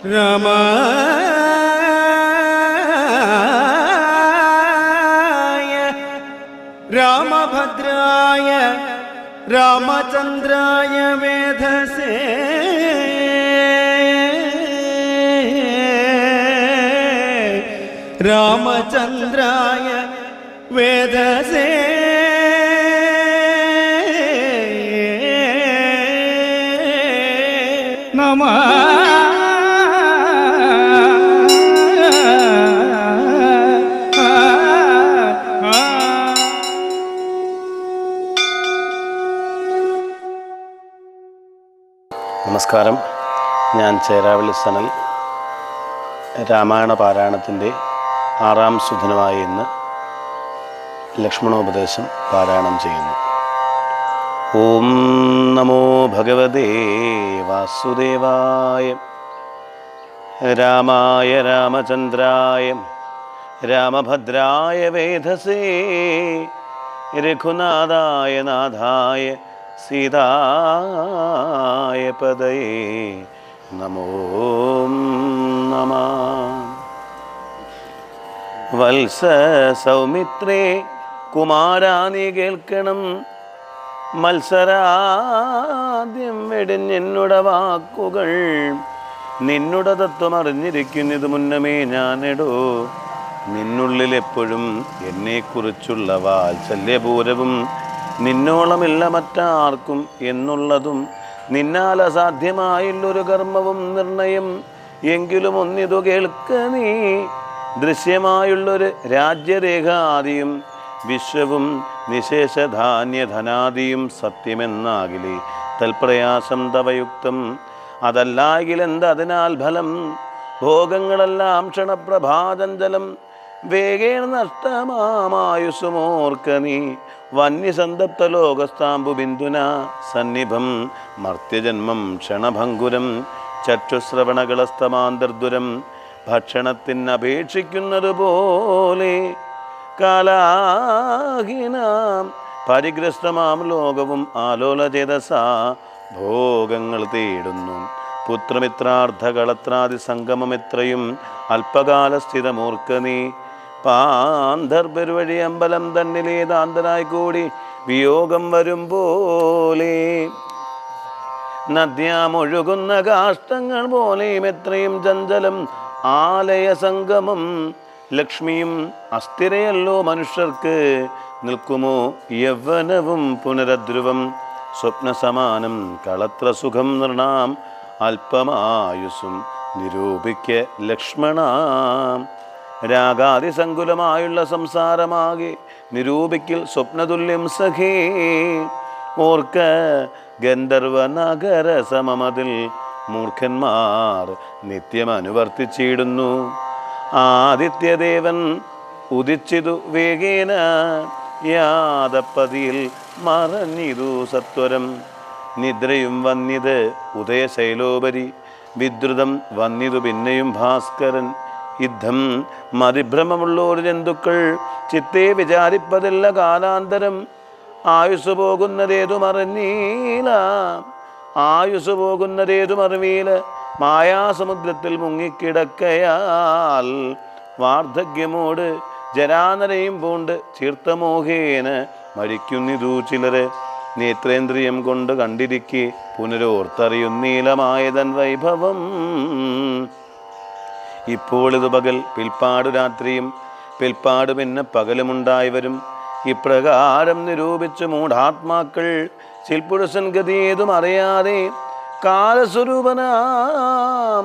രാമായ രാമഭദ്രായ രാമചന്ദ്രായ വേധസേ രാമചന്ദ്രായ വേധസേ നമഃ. നമസ്കാരം. ഞാൻ ചേരാവള്ളി സനൽ. രാമായണ പാരായണത്തിൻ്റെ 6ാം സുദിനമായ ഇന്ന് ലക്ഷ്മണോപദേശം പാരായണം ചെയ്യുന്നു. ഓം നമോ ഭഗവതേ വാസുദേവായ. രാമായ രാമചന്ദ്രായ രാമഭദ്രായ വേധസേ രഘുനാഥായ നാഥായ സീതായ പദയേ നമോ നമഃ. വത്സ സൗമിത്രേ കുമാരാനി കേൾക്കണം, മത്സരാദ്യം വെടിഞ്ഞെന്നുട വാക്കുകൾ, നിന്നുട തത്വം അറിഞ്ഞിരിക്കുന്നത് മുന്നമേ ഞാനെടോ. നിന്നുള്ളിൽ എപ്പോഴും എന്നെക്കുറിച്ചുള്ള വാത്സല്യപൂരവും നിന്നോളമില്ല മറ്റാർക്കും എന്നുള്ളതും, നിന്നാൽ അസാധ്യമായുള്ളൊരു കർമ്മവും നിർണയം. എങ്കിലും ഒന്നിതു കേൾക്ക നീ, ദൃശ്യമായുള്ളൊരു രാജ്യരേഖാദിയും വിശ്വവും നിശേഷധാന്യധനാദിയും സത്യമെന്നാകിലേ തൽപ്രയാസം തവയുക്തം. അതല്ലാകിലെന്ത് അതിനാൽ ഫലം? ഭോഗങ്ങളെല്ലാം ക്ഷണപ്രഭാചഞ്ചലം, വേഗേണ നഷ്ടമായുസുമോർക്ക നീ. വന്യസന്തപ്ത ലോകസ്ഥാമ്പു ബിന്ദുന സന്നിഭം മർത്യജന്മം ക്ഷണഭങ്കുരം. ചക്ഷുശ്രവണകളസ്തമാന്തർദുരം ഭക്ഷണത്തിനപേക്ഷിക്കുന്നത് പോലെ. കാലാഹീനാം പരിഗ്രസ്തമാം ലോകവും ആലോലചേതസ ഭോഗങ്ങൾ തേടുന്നു. പുത്രമിത്രാർത്ഥകളത്രാദി സംഗമമെത്രയും അല്പകാലസ്ഥിതമൂർക്ക നീ. പാന്തർവഴി അമ്പലം തന്നിലേതാന്തനായി കൂടി വിയോഗം വരും പോലെ. നദ്യാമൊഴുകുന്ന കാഷ്ടങ്ങൾ പോലെയും എത്രയും ചഞ്ചലം ആലയ സംഗമം. ലക്ഷ്മിയും അസ്ഥിരയല്ലോ മനുഷ്യർക്ക്, നിൽക്കുമോ യൗവനവും പുനരധ്രുവം. സ്വപ്നസമാനം കളത്ര സുഖം നൃണാം, അല്പമായുസും നിരൂപിക്ക ലക്ഷ്മണ. രാഗാതിസങ്കുലമായുള്ള സംസാരമാകെ നിരൂപിക്കൽ സ്വപ്നതുല്യം സഖേ. ഓർക്ക ഗന്ധർവ നഗര സമമതിൽ മൂർഖന്മാർ നിത്യം അനുവർത്തിച്ചിടുന്നു. ആദിത്യദേവൻ ഉദിച്ചിതു വേഗേന, യാദപ്പതിയിൽ മറഞ്ഞിതു സത്വരം. നിദ്രയും വന്നിത് ഉദയശൈലോപരി, വിദ്രുതം വന്നിതു പിന്നെയും ഭാസ്കരൻ. യുദ്ധം മതിഭ്രമമുള്ളൊരു ജന്തുക്കൾ ചിത്തേ വിചാരിപ്പതില്ല കാലാന്തരം. ആയുസ് പോകുന്നതേതുമറിഞ്ഞീല, ആയുസ് പോകുന്നതേതുമറിവീല. മായാസമുദ്രത്തിൽ മുങ്ങിക്കിടക്കയാൽ വാർദ്ധക്യമോട് ജരാനരയും പൂണ്ട് ചീർത്തമോഹേന മരിക്കുന്നിതു ചിലര്. നേത്രേന്ദ്രിയം കൊണ്ട് കണ്ടിരിക്കെ പുനരോർത്തറിയുന്നീലമായതൻ വൈഭവം. ഇപ്പോൾ ഇത് പകൽ, പിൽപ്പാടു രാത്രിയും, പിൽപ്പാട് പിന്നെ പകലുമുണ്ടായി വരും. ഇപ്രകാരം നിരൂപിച്ച് മൂഢാത്മാക്കൾ ചിൽപുരുഷൻ ഗതിയേതും അറിയാതെ കാലസ്വരൂപനാം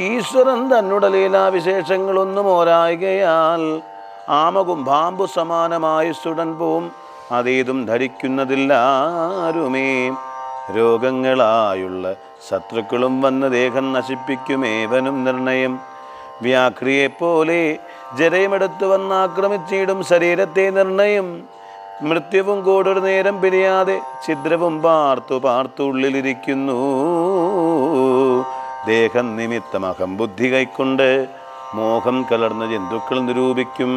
ഈശ്വരൻ തന്നുടെ ലീലാവിശേഷങ്ങളൊന്നും ഓരായികയാൽ ആമകുംഭാമ്പു സമാനമായുസ്സുടൻ പോം. അതേതും ധരിക്കുന്നതില്ലാരുമേ. രോഗങ്ങളായുള്ള ശത്രുക്കളും വന്ന് ദേഹം നശിപ്പിക്കുമേവനും നിർണയം. വ്യാഘ്രിയെപ്പോലെ ജരയുമെടുത്തു വന്നാക്രമിച്ചിടും ശരീരത്തെ നിർണയം. മൃത്യുവും കൂടൊരു നേരം പിരിയാതെ ഛിദ്രവും പാർത്തു പാർത്തുള്ളിലിരിക്കുന്നു. ദേഹം നിമിത്തം അഹംബുദ്ധി കൈക്കൊണ്ട് മോഹം കലർന്ന ജന്തുക്കൾ നിരൂപിക്കും.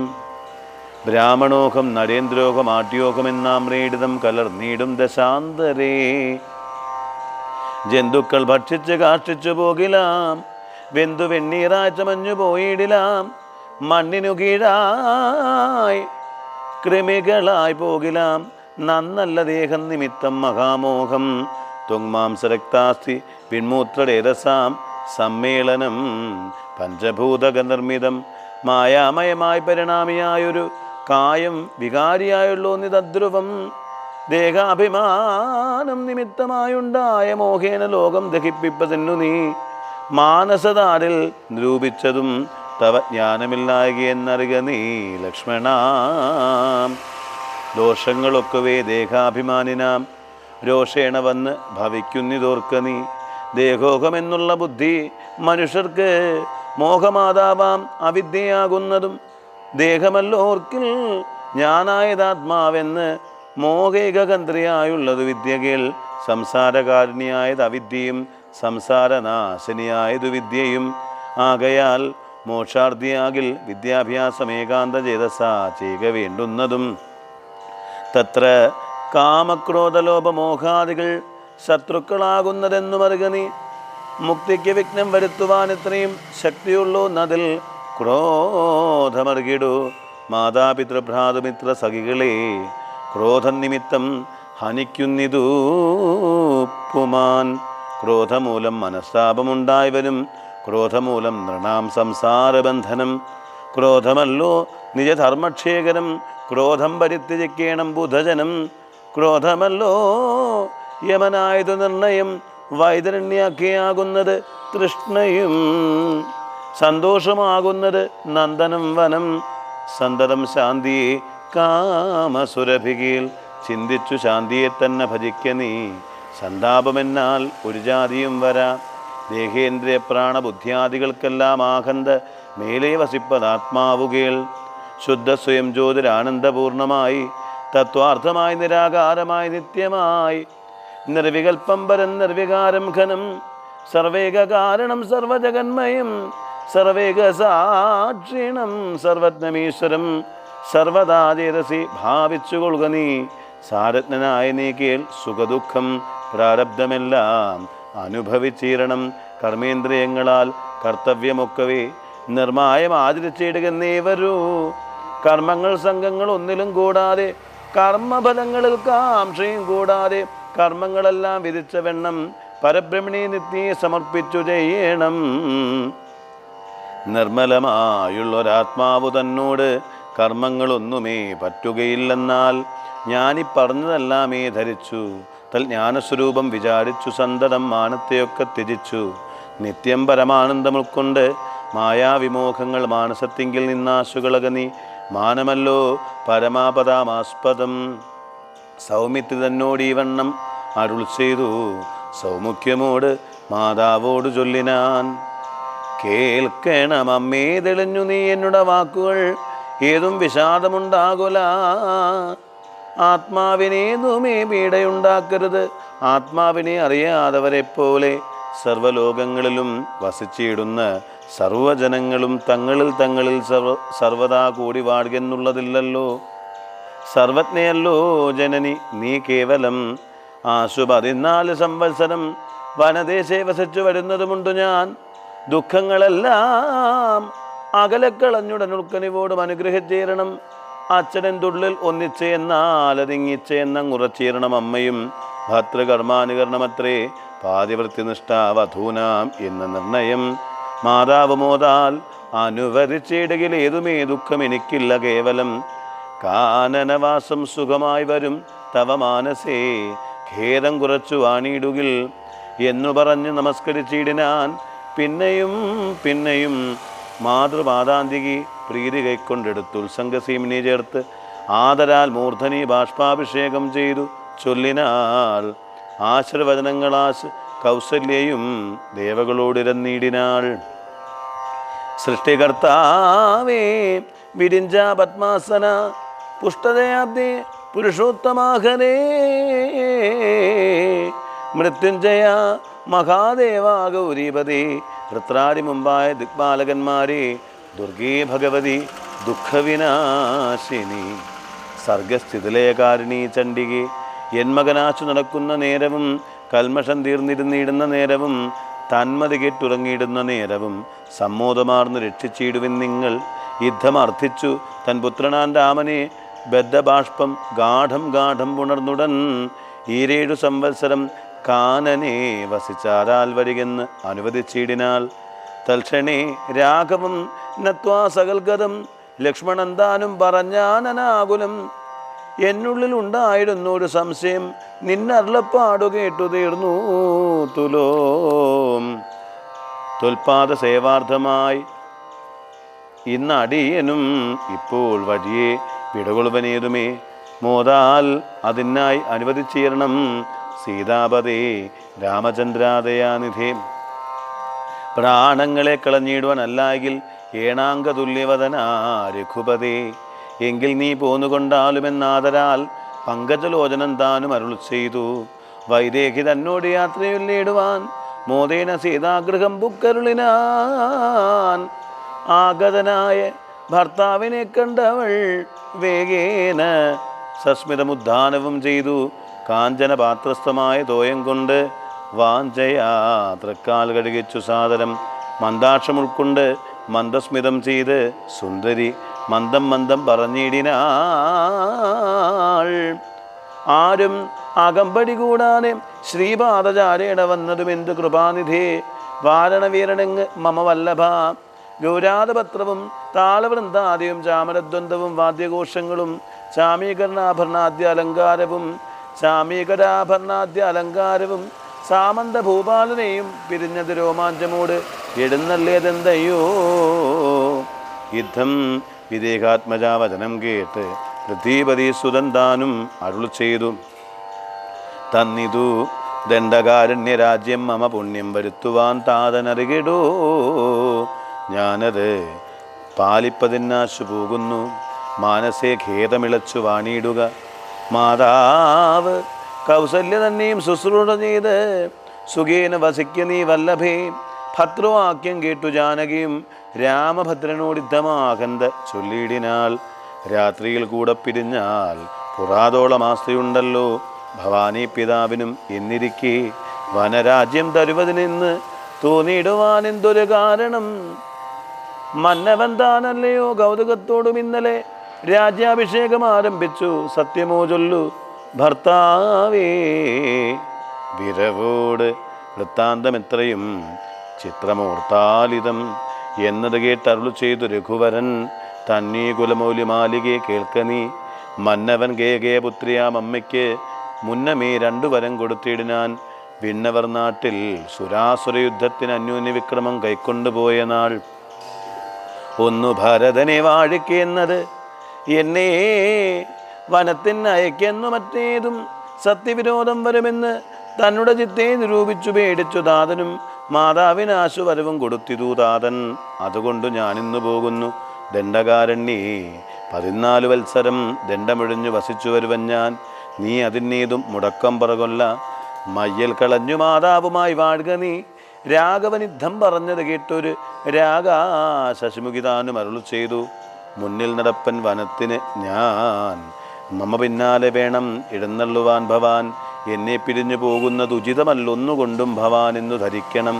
ബ്രാഹ്മണോഹം നരേന്ദ്രോഹം ആട്യോഹം എന്നാമ്രീഡിതം കലർന്നീടും ദശാന്തരേ. ജന്തുക്കൾ ഭക്ഷിച്ച് കാഷ്ടിച്ചു പോകിലാം, വെന്തു വെണ്ണീറായി ചമഞ്ഞു പോയിടിലാം. മണ്ണിനു കീഴായി കൃമികളായി പോകിലാം. നന്നല്ല ദേഹം നിമിത്തം മഹാമോഹം. ത്വങ്മാംസരക്താസ്തി വിൺമൂത്രരേതസാം സമ്മേളനം പഞ്ചഭൂതക നിർമ്മിതം. മായാമയമായി പരിണാമിയായൊരു കായം വികാരിയായുള്ളൂ നിതദ്രുവം. ദേഹാഭിമാനം നിമിത്തമായുണ്ടായ മോഹേന ലോകം ദഹിപ്പിപ്പതെന്നു നീ മാനസതാരിൽ നിരൂപിച്ചതും തവ ജ്ഞാനമില്ലായകയെന്നറിക നീ ലക്ഷ്മണ. ദോഷങ്ങളൊക്കവേ ദേഹാഭിമാനിനാം രോഷേണ വന്ന് ഭവിക്കുന്നിതോർക്ക നീ. ദേഹോഹമെന്നുള്ള ബുദ്ധി മനുഷ്യർക്ക് മോഹമാതാവാം അവിദ്യയാകുന്നതും. ദേഹമല്ലോർക്കിൽ ഞാനായതാത്മാവെന്ന് മോഹേകകന്ത്രിയായുള്ളതു വിദ്യകൾ. സംസാരകാരിണിയായത് അവിദ്യയും സംസാരനാശിനിയായതു വിദ്യയും. ആകയാൽ മോക്ഷാർത്ഥിയാകിൽ വിദ്യാഭ്യാസം ഏകാന്തചേതസാ ചെയ്യുക വേണ്ടുന്നതും. തത്ര കാമക്രോധലോപമോഹാദികൾ ശത്രുക്കളാകുന്നതെന്നു മറുക നീ. മുക്തിക്ക് വിഘ്നം വരുത്തുവാൻ ഇത്രയും ശക്തിയുള്ളൂ എന്നതിൽ ക്രോധമറുകിടു. മാതാപിതൃഭ്രാതുമിത്ര സഖികളെ ക്രോധനിമിത്തം ഹനിക്കുന്നിതു പുമാൻ. ക്രോധമൂലം മനസ്താപമുണ്ടായി വരും. ക്രോധമൂലം നൃണാം സംസാരബന്ധനം. ക്രോധമല്ലോ നിജധർമ്മക്ഷേകരം. ക്രോധം പരിത്യജിക്കേണം ബുധജനം. ക്രോധമല്ലോ യമനായതു നിർണയം. വൈതരണ്യാഖ്യയാകുന്നത് തൃഷ്ണയും. സന്തോഷമാകുന്നത് നന്ദനം വനം. സന്തതം ശാന്തിയെ കാമസുരഭികയിൽ. ചിന്തിച്ചു ശാന്തിയെ തന്നെ ഭജിക്ക നീ. സന്താപമെന്നാൽ ഒരു ജാതിയും വരാ. ദേഹേന്ദ്രിയ പ്രാണബുദ്ധ്യാദികൾക്കെല്ലാം ആഹന്ത മേലേ വസിപ്പതാത്മാവുകേൾ. ശുദ്ധ സ്വയം ജ്യോതിരാനന്ദപൂർണമായി തത്വാർത്ഥമായി നിരാകാരമായി നിത്യമായി. നിർവികൽപ്പം പരം നിർവികാരം ഘനം. സർവേക കാരണം സർവജഗന്മയം. സർവേക സാക്ഷിണം സർവജ്ഞമീശ്വരം. സർവദാ ചേതസി ഭാവിച്ചുകൊള്ളുക നീ. സാരജ്ഞനായ നീ കേൾ സുഖദുഃഖം പ്രാരബ്ധമെല്ലാം അനുഭവിച്ചീരണം. കർമ്മേന്ദ്രിയങ്ങളാൽ കർത്തവ്യമൊക്കവേ നിർമായം ആചരിച്ചിടുകന്നേ വരൂ. കർമ്മങ്ങൾ സംഘങ്ങൾ ഒന്നിലും കൂടാതെ കർമ്മഫലങ്ങളിൽ കാംക്ഷയും കൂടാതെ കർമ്മങ്ങളെല്ലാം വിധിച്ച വെണ്ണം പരബ്രഹ്മണി നിത്യയെ സമർപ്പിച്ചു ചെയ്യണം. നിർമ്മലമായുള്ളൊരാത്മാവു തന്നോട് കർമ്മങ്ങളൊന്നുമേ പറ്റുകയില്ലെന്നാൽ ഞാനീ പറഞ്ഞതെല്ലാമേ ധരിച്ചു. തൽ ജ്ഞാനസ്വരൂപം വിചാരിച്ചു സന്തതം മാനത്തെയൊക്കെ ത്യജിച്ചു. നിത്യം പരമാനന്ദം ഉൾക്കൊണ്ട് മായാവിമോഹങ്ങൾ മാനസത്തിങ്കിൽ നിന്നാശുകളകനി. മാനമല്ലോ പരമാപദാമാസ്പദം. സൗമിത്രി തന്നോട് ഈ വണ്ണം അരുൾ ചെയ്തു. സൗമുഖ്യമോട് മാതാവോട് ചൊല്ലിനാൻ. കേൾക്കണം അമ്മേ തെളിഞ്ഞു നീ എന്നുടെ വാക്കുകൾ. ഏതും വിഷാദമുണ്ടാകുല. ആത്മാവിനേതുമേ പീഡയുണ്ടാക്കരുത്. ആത്മാവിനെ അറിയാതവരെ പോലെ സർവലോകങ്ങളിലും വസിച്ചിടുന്ന സർവജനങ്ങളും തങ്ങളിൽ തങ്ങളിൽ സർവദാ കൂടി വാഴുകെന്നുള്ളതില്ലല്ലോ. സർവജ്ഞയല്ലോ ജനനി നീ കേവലം. ആശു 14 സംവത്സരം വനദേശേ വസിച്ചു വരുന്നതുമുണ്ടു ഞാൻ. ദുഃഖങ്ങളെല്ലാം അകലക്കളഞ്ഞുടനുൾക്കനിവോടും അനുഗ്രഹിച്ചേരണം. അച്ഛനെന്തുള്ളിൽ ഒന്നിച്ചെന്നാൽ അതിങ്ങിച്ചെന്നങ്ങുറച്ചേരണം. അമ്മയും ഭർത്തൃകർമാനുകരണമത്രേ പാതിവൃത്തിനിഷ്ഠാവധൂനാം എന്ന നിർണയം. മാതാവ് മോതാൽ അനുവദിച്ചിടുകിൽ ഏതുമേ ദുഃഖം എനിക്കില്ല കേവലം. കാനനവാസം സുഖമായി വരും തവ മാനസേ. ഖേദം കുറച്ചു വാണിയിടുകിൽ എന്നു പറഞ്ഞ് നമസ്കരിച്ചിടിനാൻ. പിന്നെയും പിന്നെയും മാതൃപാദാന്തികി പ്രീതി കൈക്കൊണ്ടെടുത്ത് ഉത്സംഗസീമിനെ ചേർത്ത് ആദരാൽ മൂർധനി ബാഷ്പാഭിഷേകം ചെയ്തു ചൊല്ലിനാൾ. ആശീർവചനങ്ങളാശ് കൗസല്യയും ദേവകളോടിരന്നീടിനാൾ. സൃഷ്ടികർത്താവേ വിരിഞ്ച പത്മാസന പുഷ്ടതയാബ്ദേ പുരുഷോത്തമാഹനേ. മൃത്യുഞ്ജയ മഹാദേവ ഗൗരീപതി. വൃത്രാടി മുമ്പായ ദിക്പാലകന്മാരെ ദുർഗേ ഭഗവതി ദുഃഖവിനാശിനി. സർഗസ്ഥിതിലയകാരിണി ചണ്ഡികെ. എന്മകനാച്ചു നടക്കുന്ന നേരവും കൽമഷം തീർന്നിരുന്നിടുന്ന നേരവും തന്മതി കേട്ടുറങ്ങിയിടുന്ന നേരവും സമ്മോദമാർന്ന് രക്ഷിച്ചിടുവിൻ നിങ്ങൾ. യുദ്ധമർത്ഥിച്ചു തൻ പുത്രനാൻ രാമനെ ബദ്ധബാഷ്പം ഗാഠം ഗാഠം പുണർന്നുടൻ 7 സംവത്സരം കാനനെ വസിച്ചാരാൽ വരികെന്ന് അനുവദിച്ചിടിനാൽ തൽക്ഷണേ രാഘവം നത്വാ സകൽഗതം ലക്ഷ്മണൻ താനും പറഞ്ഞാനനാകുലം. എന്നുള്ളിൽ ഉണ്ടായിരുന്നു ഒരു സംശയം, നിന്നരുളപ്പാടു കേട്ടു തീർന്നു തുലോം. തൊൽപാദ സേവാർത്ഥമായി ഇന്നടിയനും ഇപ്പോൾ വഴിയെ വിടകൊളുവനേതുമേ മോദാൽ അതിനായി അനുവദിച്ചീരണം സീതാപതേ രാമചന്ദ്രാദയാനിധേ. പ്രാണങ്ങളെ കളഞ്ഞിടുവാനല്ലെങ്കിൽ ഏണാംഗതുല്യവദനാ രഘുപതേ. എങ്കിൽ നീ പോന്നുകൊണ്ടാലുമെന്നാദരാൽ പങ്കജലോചനൻ താനും അരുൾ ചെയ്തു. വൈദേഹി തന്നോട് യാത്രയൊല്ലിടുവാൻ മോദേന സീതാഗൃഹം പുക്കരുളിനാൻ. ആഗതനായ ഭർത്താവിനെ കണ്ടവൾ വേഗേന സസ്മിതമുദ്ധാനവും ചെയ്തു. കാഞ്ചന പാത്രസ്ഥമായ തോയം കൊണ്ട് വാഞ്ചയാത്രക്കാൽ കഴുകിച്ചു സാദരം. മന്ദാക്ഷം ഉൾക്കൊണ്ട് മന്ദസ്മിതം ചെയ്ത് സുന്ദരി മന്ദം മന്ദം പറഞ്ഞിടിനാൾ. ആരും അകമ്പടി കൂടാതെ ശ്രീപാദചാരേണ വന്നതും എന്ത് കൃപാനിധേ. വാരണവീരണങ്ങ് മമ വല്ലഭ. ഗൗരാതപത്രവും താളവൃന്ദാദിയും ചാമരദ്വന്ദ്വവും വാദ്യഘോഷങ്ങളും ചാമീകരാഭരണാദ്യ അലങ്കാരവും സാമന്ത ഭൂപാലനെയും പിരിഞ്ഞത് രോമാഞ്ചമോട് എഴുന്നള്ളിയതെന്തയ്യോ. യുദ്ധം വിദേഹാത്മജാവചനം കേട്ട് പൃഥ്വീപതി സുതൻ താനും അരുൾ ചെയ്തു. തന്നിതു ദണ്ഡകാരണ്യരാജ്യം മമ പുണ്യം വരുത്തുവാൻ താതനറികിടോ. ഞാനത് പാലിപ്പതിനാശു പോകുന്നു. മാനസേ ഖേദമിളച്ചു വാണിയിടുക. മാതാവ് കൗസല്യ തന്നെയും ശുശ്രൂഷ ചെയ്ത് സുഖേന വസിക്ക നീ വല്ലഭേ. ഭദ്രവാക്യം കേട്ടു ജാനകിയും രാമഭദ്രനോട് യുദ്ധമാകന്ത ചൊല്ലിയിടിനാൽ. രാത്രിയിൽ കൂടെ പിരിഞ്ഞാൽ പുറാതോളം ആസ്തിയുണ്ടല്ലോ ഭവാനി പിതാവിനും എന്നിരിക്കെ വനരാജ്യം തരുവതിനെന്ന് തോന്നിയിടുവാൻ എന്തൊരു കാരണം. മന്നവൻ താനല്ലയോ കൗതുകത്തോടും ഇന്നലെ രാജ്യാഭിഷേകം ആരംഭിച്ചു. സത്യമോ ചൊല്ലു ഭർത്താവേ. വിരവോട് വൃത്താന്തം എത്രയും ചിത്രമോർത്താലിതം എന്നത് കേട്ടരുളു ചെയ്തു രഘുവരൻ. തന്നീ കുലമൗലിമാലികയെ കേൾക്കനീ. മന്നവൻ കേകേയപുത്രിയാം അമ്മയ്ക്ക് മുന്നമേ 2 വരം കൊടുത്തിടിനാൻ. വിണ്ണവർ നാട്ടിൽ സുരാസുരയുദ്ധത്തിന് അന്യോന്യ വിക്രമം കൈക്കൊണ്ടുപോയ നാൾ. ഒന്നു ഭരതനെ വാഴിക്കുന്നത് എന്നെ വനത്തിന് അയക്കെന്നു മറ്റേതും സത്യവിരോധം വരുമെന്ന് തന്നുടെ ചിത്തെ നിരൂപിച്ചു പേടിച്ചു താതനും. മാതാവിനാശു വരവും കൊടുത്തിതു താതൻ. അതുകൊണ്ട് ഞാനിന്നു പോകുന്നു ദണ്ഡകാരണ്യേ. 14 വത്സരം ദണ്ഡമൊഴിഞ്ഞു വസിച്ചു വരുവൻ ഞാൻ. നീ അതിനേതും മുടക്കം പറകൊല്ല. മയ്യൽ കളഞ്ഞു മാതാവുമായി വാഴുക നീ. രാഘവനിദ്ധം പറഞ്ഞത് കേട്ടൊരു ശശിമുഖിതാനും അരുൾ ചെയ്തു. മുന്നിൽ നടപ്പൻ വനത്തിന് ഞാൻ. മമ പിന്നാലെ വേണം എഴുന്നള്ളുവാൻ ഭവാൻ. എന്നെ പിരിഞ്ഞു പോകുന്നത് ഉചിതമല്ലൊന്നുകൊണ്ടും ഭവാൻ എന്നു ധരിക്കണം.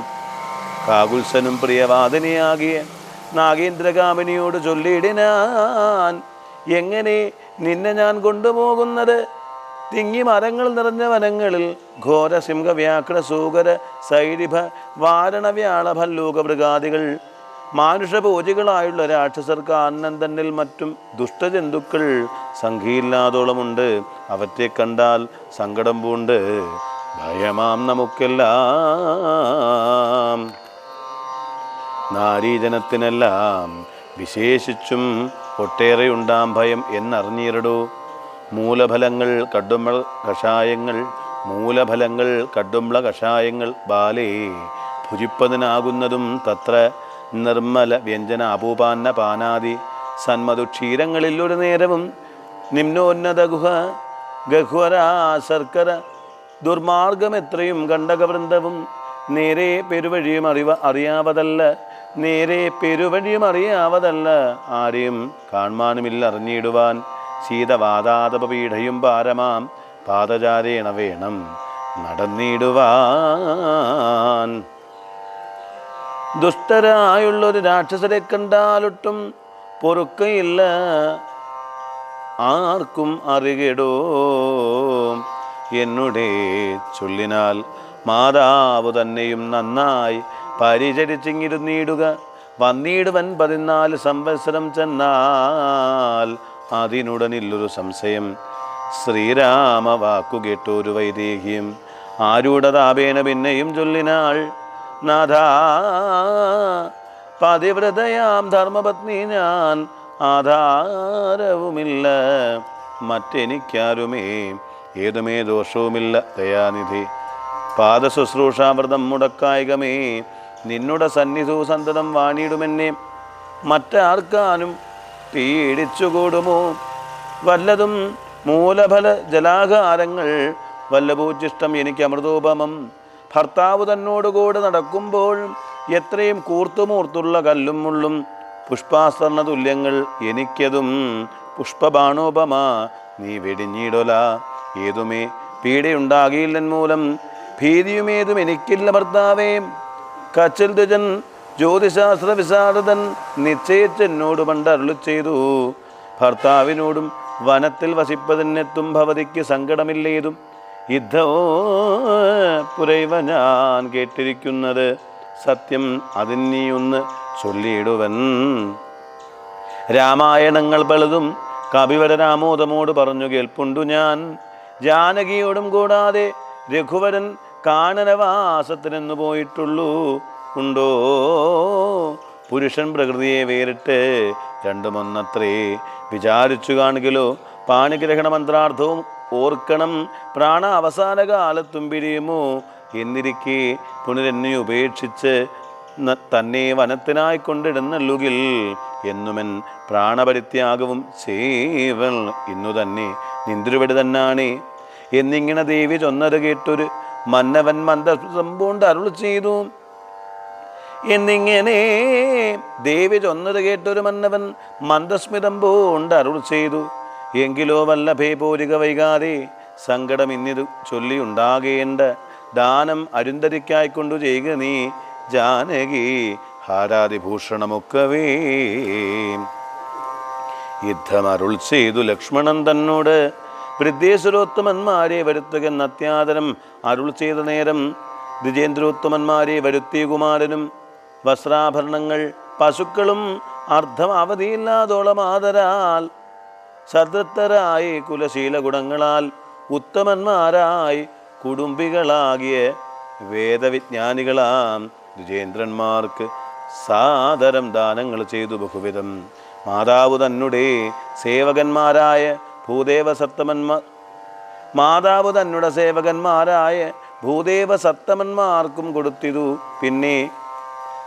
കാകുത്സനും പ്രിയവാദിനിയാകിയ നാഗേന്ദ്രകാമിനിയോട് ചൊല്ലിയിടിനാൻ. എങ്ങനെ നിന്നെ ഞാൻ കൊണ്ടുപോകുന്നത്? തിങ്ങി മരങ്ങൾ നിറഞ്ഞ വനങ്ങളിൽ ഘോര സിംഹ വ്യാഘ്ര സൂകര സൈരിഭ വാരണവ്യാള ഭല്ലൂകമൃഗാദികൾ മാനുഷഭോജികളായുള്ള രാക്ഷസർക്ക് ആനന്ദം തന്നിൽ മറ്റും ദുഷ്ടജന്തുക്കൾ സംഖ്യയില്ലാതോളമുണ്ട്. അവറ്റെ കണ്ടാൽ സങ്കടം പൂണ്ട് ഭയമാം നമുക്കെല്ലാം. നാരീജനത്തിനെല്ലാം വിശേഷിച്ചും ഒട്ടേറെയുണ്ടാം ഭയം എന്നറിഞ്ഞിരടോ. മൂലഫലങ്ങൾ കടുംള കഷായങ്ങൾ ബാലേ ഭുജിപ്പതിനാകുന്നതും തത്ര നിർമ്മല വ്യഞ്ജന അപൂപാന്ന പാനാദി സന്മധു ക്ഷീരങ്ങളിൽ ഒരു നേരവും നിമ്നോന്നത ഗഹ്വരാ ശർക്കര ദുർമാർഗം എത്രയും കണ്ടകവൃന്ദവും നേരെ പെരുവഴിയും അറിയാവതല്ല ആരെയും കാൺമാനുമില്ല അറിഞ്ഞിടുവാൻ. ശീതവാതാതപീഠയും പാരമാം പാദചാരേണ വേണം നടന്നിടുവാൻ. ദുഷ്ടരായുള്ളൊരു രാക്ഷസരെ കണ്ടാലൊട്ടും പൊറുക്കയില്ല ആർക്കും അറികെടോ. എന്നുടെ ചൊല്ലിനാൽ മാതാവ് തന്നെയും നന്നായി പരിചരിച്ചിങ്ങിരുന്നിടുക. വന്നിടുവൻ 14 സംവത്സരം ചെന്നാൽ അതിനുടനില്ലൊരു സംശയം. ശ്രീരാമ വാക്കു കേട്ടൊരു വൈദേഹിയും ആരൂഢതാപേന പിന്നെയും ചൊല്ലിനാൾ, നാഥാ പതിവ്രതയാം ധർമ്മപത്നി ഞാൻ, ആധാരവുമില്ല മറ്റെനിക്കാരുമേ, ഏതുമേ ദോഷവുമില്ല ദയാനിധി. പാദശുശ്രൂഷാവ്രതം മുടക്കായികമേ, നിന്നുടെ സന്നിധു സന്തതം വാണിടുമെന്നെ. മറ്റാർക്കാനും പീഡിച്ചുകൂടുമോ? വല്ലതും മൂലഫല ജലാഹാരങ്ങൾ വല്ലഭൂച്ചിഷ്ടം എനിക്ക് അമൃതോപമം. ഭർത്താവ് തന്നോടുകൂടെ നടക്കുമ്പോൾ എത്രയും കൂർത്തുമൂർത്തുള്ള കല്ലും മുള്ളും പുഷ്പാസ്തർണ തുല്യങ്ങൾ എനിക്കതും പുഷ്പബാണോപമ നീ വെടിഞ്ഞിടൊല. ഏതുമേ പീഡയുണ്ടാകിയില്ലൻ മൂലം ഭീതിയുമേതും എനിക്കില്ല ഭർത്താവേ. കച്ചൽ ദ്വിജൻ ജ്യോതിശാസ്ത്ര വിശാരദൻ നിശ്ചയിച്ചെന്നോട് പണ്ട് അരുളി ചെയ്തു, ഭർത്താവിനോടും വനത്തിൽ വസിപ്പതിനെത്തും ഭവതിക്ക് സങ്കടമില്ലേതും. യുദ്ധോ പുരൈവ ഞാൻ കേട്ടിരിക്കുന്നത് സത്യം, അതിനീയൊന്ന് ചൊല്ലിയിടുവൻ. രാമായണങ്ങൾ പലതും കവിവരരാമോദമോട് പറഞ്ഞു കേൾപ്പുണ്ടു ഞാൻ. ജാനകിയോടും കൂടാതെ രഘുവരൻ കാനനവാസത്തിനെന്നു പോയിട്ടുള്ളൂ ഉണ്ടോ? പുരുഷൻ പ്രകൃതിയെ വേറിട്ട് രണ്ടുമൊന്നത്രേ വിചാരിച്ചു കാണുകലോ. പാണിഗ്രഹണ മന്ത്രാർത്ഥവും ഓർക്കണം, പ്രാണ അവസാന കാലത്തും പിരിയുമോ എന്നിരിക്കെ പുനരെന്നെ ഉപേക്ഷിച്ച് തന്നെ വനത്തിനായി കൊണ്ടിടുന്നല്ലുകിൽ എന്നുമൻ പ്രാണപരിത്യാഗവും സേവൽ ഇന്നു തന്നെ നിന്ദ്രുവടി തന്നാണേ എന്നിങ്ങനെ ദേവി ചൊന്നത് കേട്ടൊരു മന്നവൻ മന്ദസംപൂണ്ട് അരുൾ ചെയ്തു. എന്നിങ്ങനെ ദേവി ചൊന്നത് കേട്ടൊരു മന്നവൻ മന്ദസ്മിതം പൂണ്ട് അരുൾ ചെയ്തു. എങ്കിലോ വല്ലഭേ പോരിക വൈകാതെ സങ്കടം ഇന്നിതു ചൊല്ലിയുണ്ടാകേണ്ട ദാനം അരുന്ധതിക്കായിക്കൊണ്ടു ചെയ്യുക നീ ജാനകി ഹാരാതിഭൂഷണമൊക്കവേ. യുദ്ധമരുൾ ചെയ്തു ലക്ഷ്മണൻ തന്നോട് വൃദ്ധേശ്വരോത്തമന്മാരെ വരുത്തുകെന്ന് അത്യാദരം അരുൾ ചെയ്ത നേരം ദ്വിജേന്ദ്രോത്തമന്മാരെ വരുത്തിയ കുമാരനും വസ്ത്രാഭരണങ്ങൾ പശുക്കളും അർദ്ധം അവധിയില്ലാതോളം ആദരാൽ സദൃത്തരായി കുലശീല ഗുണങ്ങളാൽ ഉത്തമന്മാരായി കുടുംബികളാകിയ വേദവിജ്ഞാനികളാം ദ്വിജേന്ദ്രന്മാർക്ക് സാദരം ദാനങ്ങൾ ചെയ്തു ബഹുവിധം. മാതാവ് തന്നെ സേവകന്മാരായ മാതാവ് തന്നെ സേവകന്മാരായ ഭൂദേവസത്തമന്മാർക്കും കൊടുത്തിതു. പിന്നെ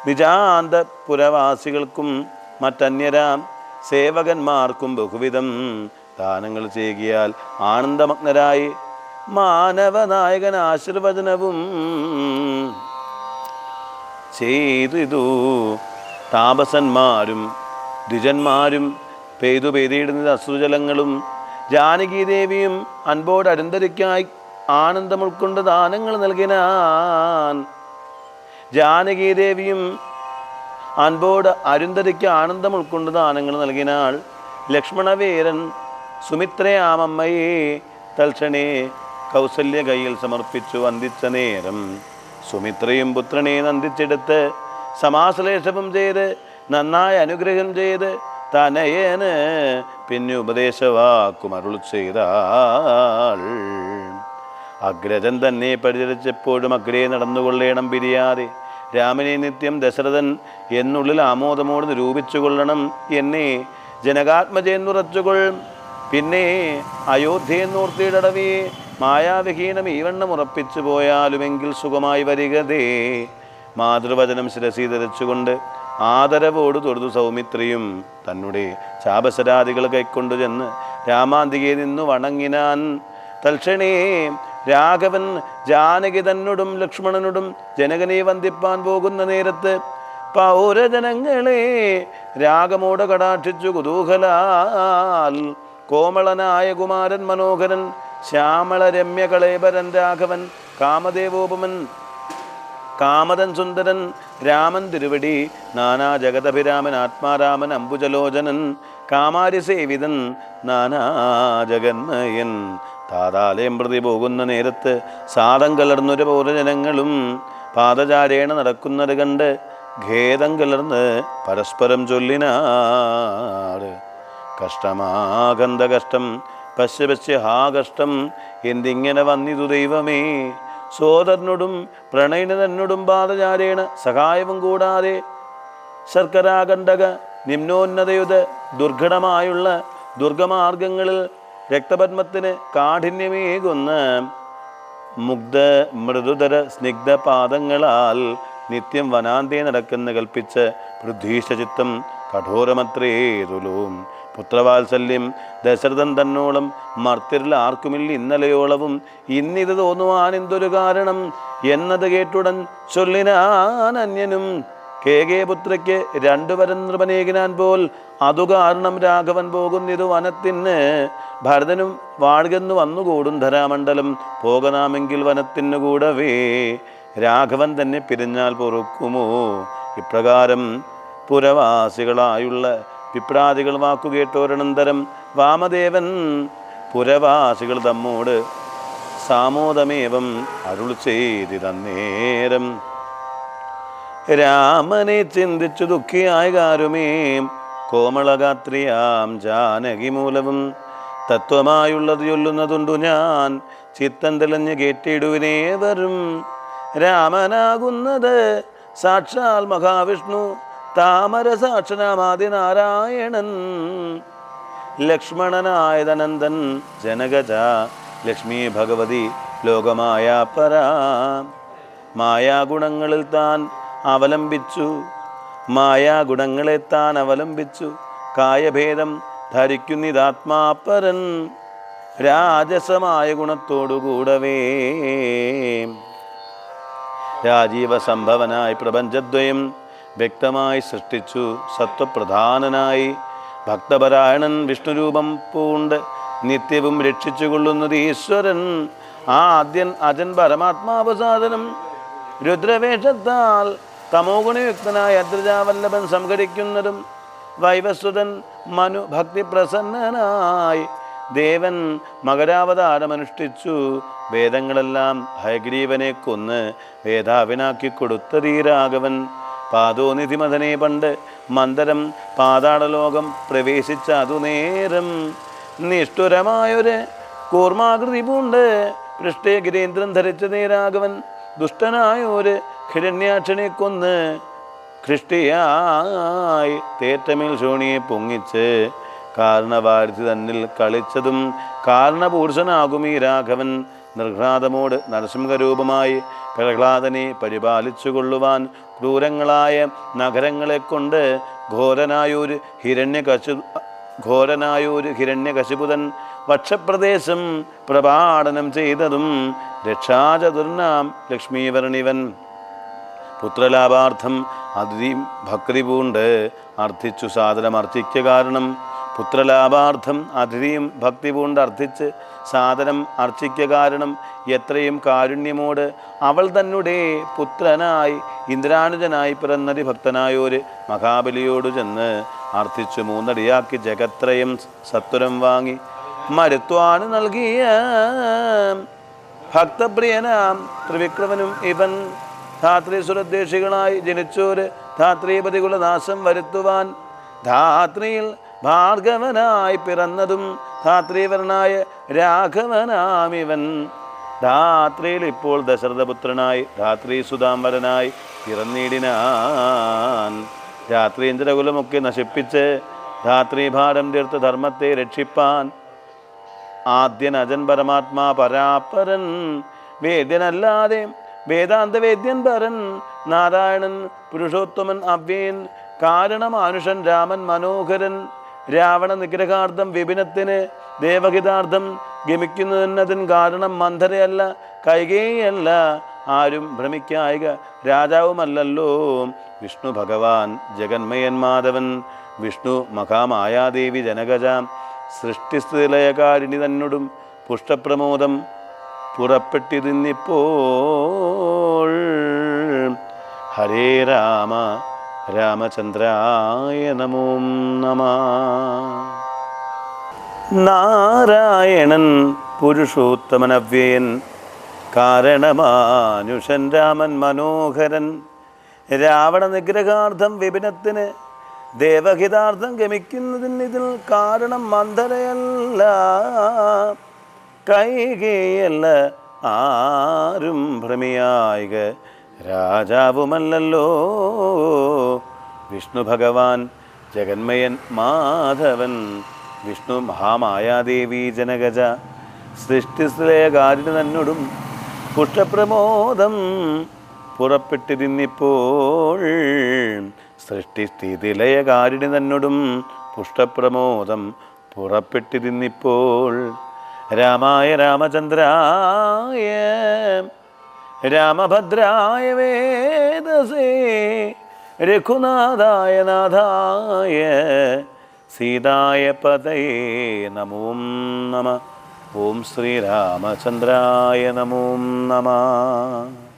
നിജാന്ത പുരവാസികൾക്കും മറ്റന്യരാം സേവകന്മാർക്കും ബഹുവിധം ദാനങ്ങൾ ചെയ്യുകയാൽ ആനന്ദമഗ്നരായി മാനവനായകൻ ആശീർവചനവും ചെയ്തു. താപസന്മാരും ദ്വിജന്മാരും പെയ്തിടുന്ന അശ്രുജലങ്ങളും ജാനകീദേവിയും അൻപോട് അരുന്ധതിക്കായി ആനന്ദം ഉൾക്കൊണ്ട് ദാനങ്ങൾ നൽകിനാൻ. ജാനകീദേവിയും അൻപോട് അരുന്ധതിക്ക് ആനന്ദം ഉൾക്കൊണ്ട് ദാനങ്ങൾ നൽകിനാൾ. ലക്ഷ്മണവീരൻ സുമിത്രയാമമ്മയെ തൽക്ഷണേ കൗസല്യ കയ്യിൽ സമർപ്പിച്ചു വന്ദിച്ച നേരം സുമിത്രയും പുത്രനെ നന്ദിച്ചെടുത്ത് സമാശ്ലേഷവും ചെയ്ത് നന്നായി അനുഗ്രഹം ചെയ്ത് തനയന് പിന്നെ ഉപദേശവാക്കും അരുൾ ചെയ്താൾ. അഗ്രജൻ തന്നെ പരിചരിച്ചപ്പോഴും അഗ്രേ നടന്നുകൊള്ളേണം പിരിയാതെ. രാമനെ നിത്യം ദശരഥൻ എന്നുള്ളിൽ ആമോദമോട് നിരൂപിച്ചു കൊള്ളണം എന്നെ ജനകാത്മജയെന്നുറച്ചുകൊൾ. പിന്നെ അയോധ്യയെന്നോർത്തിയിടവേ മായാവിഹീനം ഈ വണ്ണം ഉറപ്പിച്ചു പോയാലുമെങ്കിൽ സുഖമായി വരികതേ. മാതൃവചനം ശിരസി ധരിച്ചുകൊണ്ട് ആദരവോട് തൊഴുതു സൗമിത്രിയും തന്നെ ശാപശരാദികൾ കൈക്കൊണ്ടു ചെന്ന് രാമാന്തികയെ നിന്നു വണങ്ങിനാൻ. തൽക്ഷണേ രാഘവൻ ജാനകി തന്നോടും ലക്ഷ്മണനോടും ജനകനെ വന്ദിപ്പാൻ പോകുന്ന നേരത്ത് പൗരജനങ്ങളെ രാഗമോട് കടാക്ഷിച്ചു കുതൂഹലാൽ കോമളനായ കുമാരൻ മനോഹരൻ ശ്യാമള രമ്യ കളേബരൻ രാഘവൻ കാമദേവോപമൻ കാമതൻ സുന്ദരൻ രാമൻ തിരുവടി നാനാ ജഗദഭിരാമൻ ആത്മാരാമൻ അംബുജലോചനൻ കാമാരി സേവിതൻ നാനാ ജഗന്മയൻ താതാലയം പ്രതി പോകുന്ന നേരത്ത് സാദം കലർന്നൊരു പൗരജനങ്ങളും പാദചാരേണ നടക്കുന്നത് കണ്ട് ഖേദം കലർന്ന് പരസ്പരം ചൊല്ലിനാട് കഷ്ടമാകന്ത കഷ്ടം പശ്യ പശ്യ ഹാ കഷ്ടം എന്തിങ്ങനെ വന്നിതു ദൈവമേ സോദരനോടും പ്രണയിനതനോടും പാദചാരേണ സഹായവും കൂടാതെ ശർക്കരാകണ്ഡക നിമ്നോന്നതയുത ദുർഘടമായുള്ള ദുർഗമാർഗങ്ങളിൽ രക്തപത്മത്തിന് കാഠിന്യമേകുന്ന മുഗ്ധ മൃദുതര സ്നിഗ്ധ പാദങ്ങളാൽ നിത്യം വനാന്തേ നടക്കുന്ന കൽപ്പിച്ച് പൃഥ്വീശചിത്തം കഠോരമത്രേതുലും പുത്രവാത്സല്യം ദശരഥൻ തന്നോളം മർത്യരിൽ ആർക്കുമില്ല ഇന്നലെയോളവും ഇന്നിത് തോന്നുവാൻ എന്തൊരു കാരണം എന്നത് കേട്ടുടൻ ചൊല്ലിനാൻ അന്യനും കേകേപുത്രയ്ക്ക് രണ്ടുവരം നൃപനേകിനാൻ പോൽ അതു കാരണം രാഘവൻ പോകുന്നിതു വനത്തിന് ഭരതനും വാഴുകെന്നു വന്നുകൂടും ധരാമണ്ഡലം പോകനാമെങ്കിൽ വനത്തിനു കൂടവേ രാഘവൻ തന്നെ പിരിഞ്ഞാൽ പൊറുക്കുമോ ഇപ്രകാരം പുരവാസികളായുള്ള വിപ്രാദികൾ വാക്കുകേട്ടോരനന്തരം വാമദേവൻ പുരവാസികൾ തമ്മോട് സാമോദമേവം അരുൾ ചെയ്തിതന്നേരം രാമനെ ചിന്തിച്ചു ദുഃഖിയായ കാരുമേ കോമളഗാത്രിയാം ജാനകി മൂലവും തത്വമായുള്ളത് ചൊല്ലുന്നതുണ്ടു ഞാൻ ചിത്തം തെളിഞ്ഞ് കേട്ടിടുവിനേ വരും രാമനാകുന്നത് സാക്ഷാൽ മഹാവിഷ്ണു താമര സാക്ഷനാമാദിനാരായണൻ ലക്ഷ്മണനായതനന്ദൻ ജനകജ ലക്ഷ്മി ഭഗവതി ലോകമായ പരാ മായാഗുണങ്ങളിൽ താൻ അവലംബിച്ചു കായഭേദം ധരിക്കുന്നിതാത്മാപരൻ രാജസമായ ഗുണത്തോടുകൂടവേ രാജീവ സംഭവനായി പ്രപഞ്ചദ്വയം വ്യക്തമായി സൃഷ്ടിച്ചു സത്വപ്രധാനനായി ഭക്തപരായണൻ വിഷ്ണുരൂപം പൂണ്ട് നിത്യവും രക്ഷിച്ചു കൊള്ളുന്നത് ഈശ്വരൻ ആദ്യൻ അജൻ പരമാത്മാവ് സാധനം രുദ്രവേഷത്താൽ തമോഗുണയുക്തനായ അദ്രിജാവല്ലഭൻ സംഘടിക്കുന്നതും വൈവസ്വതൻ മനു ഭക്തി പ്രസന്നനായി ദേവൻ മകരാവതാരമനുഷ്ഠിച്ചു വേദങ്ങളെല്ലാം ഹയഗ്രീവനെ കൊന്ന് വേദാവിനാക്കി കൊടുത്തതീ രാഘവൻ പാദോനിധിമതനെ പണ്ട് മന്ദരം പാതാളലോകം പ്രവേശിച്ച അതു നേരം നിഷ്ഠുരമായൊരു കൂർമാകൃതി പൂണ്ട് പൃഷ്ഠേ ഗിരീന്ദ്രൻ ധരിച്ചതേ രാഘവൻ ദുഷ്ടനായ ഒരു ഹിരണ്യാക്ഷനെ കൊന്ന് ഖൃഷ്ടിയായി തേറ്റമേൽ ശോണിയെ പൊങ്ങിച്ച് കാരണവാരിധി തന്നിൽ കളിച്ചതും കാരണപുരുഷനാകും ഈ രാഘവൻ നിർഘ്നാദമോട് നരസിംഹരൂപമായി പ്രഹ്ലാദനെ പരിപാലിച്ചു കൊള്ളുവാൻ ക്രൂരങ്ങളായ നഗരങ്ങളെ കൊണ്ട് ഘോരനായൊരു ഹിരണ്യകശിപുതൻ വക്ഷപ്രദേശം പ്രപാടനം ചെയ്തതും രക്ഷാചതുർനാം ലക്ഷ്മീവർണിവൻ പുത്രലാഭാർത്ഥം അതിഥി ഭക്തി പൂണ്ട് അർത്ഥിച്ചു സാദരം അർച്ചിക്ക കാരണം പുത്രലാഭാർത്ഥം അതിഥിയും ഭക്തി പൂണ്ട് അർത്ഥിച്ച് സാദരം അർച്ചിക്ക കാരണം എത്രയും കാരുണ്യമോട് അവൾ തന്നെ പുത്രനായി ഇന്ദ്രാനുജനായി പിറന്നതി ഭക്തനായൊരു മഹാബലിയോടു ചെന്ന് അർത്ഥിച്ചു മൂന്നടിയാക്കി ജഗത്രയം സത്വരം വാങ്ങി മരുത്വാന് നൽകിയ ഭക്തപ്രിയനാം ത്രിവിക്രമനും ഇവൻ ധാത്രീസുരദ്വേഷികളായി ജനിച്ചോര് ധാത്രീപതികുല നാശം വരുത്തുവാൻ ധാത്രിയിൽ ഭാർഗവനായി പിറന്നതും ധാത്രീവരനായ രാഘവനാമിവൻ ധാത്രിയിൽ ഇപ്പോൾ ദശരഥപുത്രനായി ധാത്രീസുതാംബരനായി പിറന്നിടിനാൻ രാത്രീന്ദ്രകുലമൊക്കെ നശിപ്പിച്ച് ധാത്രീഭാരം തീർത്ത് ധർമ്മത്തെ രക്ഷിപ്പാൻ ആദ്യൻ അജൻ പരമാത്മാ പരാപരൻ വേദ്യനല്ലാതെ വേദാന്തവേദ്യൻ പരൻ നാരായണൻ പുരുഷോത്തമൻ അവ്യൻ കാരണമാനുഷൻ രാമൻ മനോഹരൻ രാവണ നിഗ്രഹാർത്ഥം വിപിനത്തിന് ദേവഹിതാർത്ഥം ഗമിക്കുന്നതിനതിന് കാരണം മന്ധരയല്ല കൈകേയല്ല ആരും ഭ്രമിക്കായിക രാജാവുമല്ലല്ലോ വിഷ്ണു ഭഗവാൻ ജഗന്മയൻ മാധവൻ വിഷ്ണു മഹാമായാദേവി ജനകജ സൃഷ്ടിസ്ഥിതിലയകാരിണി തന്നോടും പുഷ്ടപ്രമോദം പുറപ്പെട്ടിരുന്നിപ്പോൾ ഹരേ രാമ രാമചന്ദ്രായ നമോ നമഃ. നാരായണൻ പുരുഷോത്തമനവ്യയൻ കാരണമാനുഷൻ രാമൻ മനോഹരൻ രാവണ നിഗ്രഹാർത്ഥം വിപിനത്തിന് ദേവഹിതാർത്ഥം ഗമിക്കുന്നതിന് ഇതിൽ കാരണം മന്ദരയല്ല കൈകേയല്ല ആരും ഭ്രമിയായിക രാജാവുമല്ലല്ലോ വിഷ്ണു ഭഗവാൻ ജഗന്മയൻ മാധവൻ വിഷ്ണു മഹാമായാദേവി ജനഗജ സൃഷ്ടിശ്രേയകാരിന് തന്നോടും പുഷ്ടപ്രമോദം പുറപ്പെട്ടിരുന്നിപ്പോൾ സൃഷ്ടിസ്ഥിതിലയകാരിണി തന്നോടും പുഷ്ടപ്രമോദം പുറപ്പെട്ടിരുന്നിപ്പോൾ രാമായ രാമചന്ദ്രായ രാമഭദ്രായ വേദസേ രഘുനാഥായ നാഥായ സീതായ പതയേ നമോ നമഃ. ഓം ശ്രീരാമചന്ദ്രായ നമോ നമഃ.